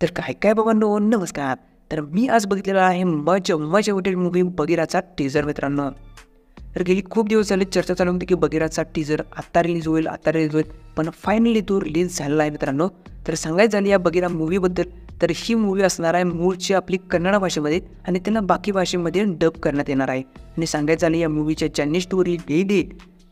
तर काय काय बाबांनो, नमस्कार. तर मी आज बघितलेला आहे मजा हॉटेल मूव्ही बगीराचा टीझर मित्रांनो. तर गेली खूप दिवस झाले चर्चा चालू होती की बगीराचा टीझर आत्ता रिलीज होईल, पण फायनली तो रिलीज झालेला आहे मित्रांनो. तर सांगायचं झालं या बगीरा मूव्हीबद्दल, तर ही मूव्ही असणार आहे मूळची आपली कन्नड भाषेमध्ये आणि त्यांना बाकी भाषेमध्ये डब करण्यात येणार आहे. आणि सांगायचं झालं या मूव्हीच्या ज्यांनी स्टोरी लिहिली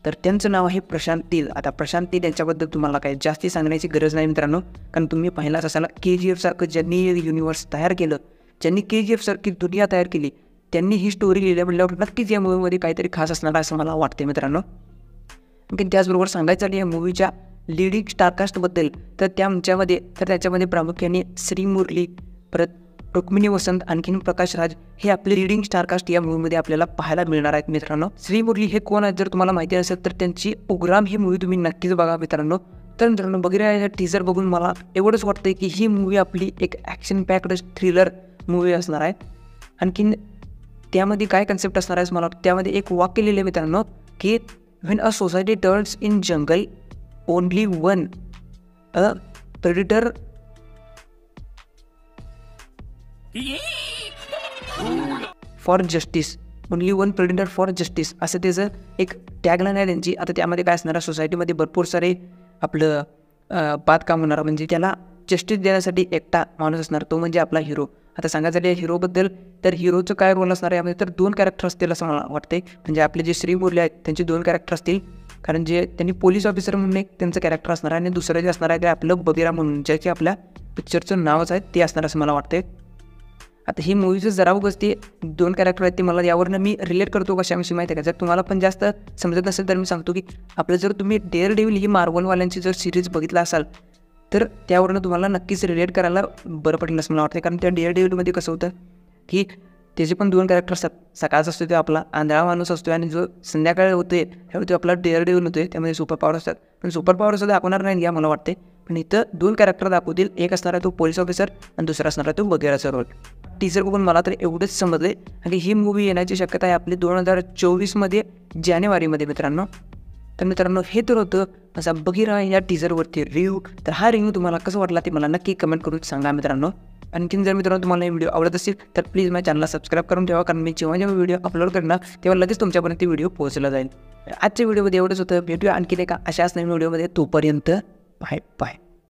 तर त्यांचं नाव आहे प्रशांत तील. आता प्रशांत तील यांच्याबद्दल तुम्हाला काही जास्ती सांगण्याची गरज नाही मित्रांनो, कारण तुम्ही पाहिलाच असाल KGF सारखं ज्यांनी युनिवर्स तयार केलं, ज्यांनी KGF सारखी दुनिया तयार केली, त्यांनी ही स्टोरी लिहिल्या म्हटल्यावर नक्कीच या मूवीमध्ये काहीतरी खास असणार आहे असं मला वाटते मित्रांनो. आणखी त्याचबरोबर सांगायचं झालं या मूवीच्या लिडिंग स्टारकास्टबद्दल, तर त्याच्यामध्ये प्रामुख्याने श्री मुरली, परत रुक्मिणी वसंत, आणखीन प्रकाश राज हे आपले लिडिंग स्टारकास्ट या मूवीमध्ये आपल्याला पाहायला मिळणार आहेत मित्रांनो. श्री मुरली हे कोण आहेत जर तुम्हाला माहिती असेल तर त्यांची उग्राम ही मूवी तुम्ही नक्कीच बघा मित्रांनो. तर मित्रांनो बगीरा या टीझर बघून मला एवढंच वाटतंय की ही मूवी आपली एक ॲक्शन पॅक्ड थ्रिलर मूवी असणार आहे. आणखीन त्यामध्ये काय कन्सेप्ट असणार आहे मला त्यामध्ये एक वाक्य लिहिलं मित्रांनो की when a society turns in jungle only one a predator for justice, only one predator for justice असं त्याचं एक टॅगलाईन आहे त्यांची. आता त्यामध्ये काय असणार, सोसायटीमध्ये भरपूर सारे आपलं बांधकाम होणार, म्हणजे त्याला जस्टिस देण्यासाठी एकटा माणूस असणार, तो म्हणजे आपला हिरो. आता सांगायचं झालं हिरोबद्दल, तर हिरोचं काय रोल असणार आहे यामध्ये, तर 2 कॅरेक्टर असतील असं मला वाटते. म्हणजे आपले जे श्री मुरली आहेत त्यांचे 2 कॅरेक्टर असतील, कारण जे त्यांनी पोलीस ऑफिसर म्हणून एक त्यांचं कॅरेक्टर असणार आहे आणि दुसरं जे असणार आहे ते आपलं बगीरा म्हणून जे की आपल्या पिक्चरचं नावच आहे ते असणार असं मला वाटते. आता ही मूवीचं जरा उगाच ते 2 कॅरेक्टर आहेत ते मला यावरनं मी रिलेट करतो कशाविषयी माहिती आहे का. जर तुम्हाला पण जास्त समजत नसेल तर मी सांगतो की आपलं जर तुम्ही डेअर डेव्हिल ही मार्वलवाल्यांची जर सिरीज बघितला असाल तर त्यावरनं तुम्हाला नक्कीच रिलेट करायला बरं पडेल असं मला वाटतं. कारण त्या डेअर डेव्हिलमध्ये कसं होतं की त्याचे पण 2 कॅरेक्टर असतात. सकाळचा असतो तो आपला आंधळा माणूस असतो आणि जो संध्याकाळी होतोय त्यावेळी तो आपला डेअर डेव्हिल होतोय, त्यामध्ये सुपर पॉवर असतात. पण सुपर पॉवर सुद्धा दाखवणार नाही या मला वाटते, पण इथं 2 कॅरेक्टर दाखवतील. एक असणार आहे तो पोलीस ऑफिसर आणि दुसरा असणार आहे तो बगीराचा रोल. टीझर बघून मला तर एवढंच समजले आणि ही मूवी येण्याची शक्यता आहे आपली 2024 जानेवारीमध्ये मित्रांनो. तर मित्रांनो हे तर होतं असा बगीरा या टीझरवरती रिव्ह्यू. तर हा रिव्ह्यू तुम्हाला कसं वाटला ते मला नक्की कमेंट करून सांगा मित्रांनो. आणखीन जर मित्रांनो तुम्हाला हे व्हिडिओ आवडत असेल तर प्लीज माझ्या चॅनलला सबस्क्राईब करून ठेवा, कारण मी जेव्हा व्हिडिओ अपलोड करणार तेव्हा लगेच तुमच्यापर्यंत व्हिडिओ पोहोचला जाईल. आजच्या व्हिडिओमध्ये एवढंच होतं. भेटूया आणखीन एका अशाच नवीन व्हिडिओमध्ये. तोपर्यंत बाय बाय.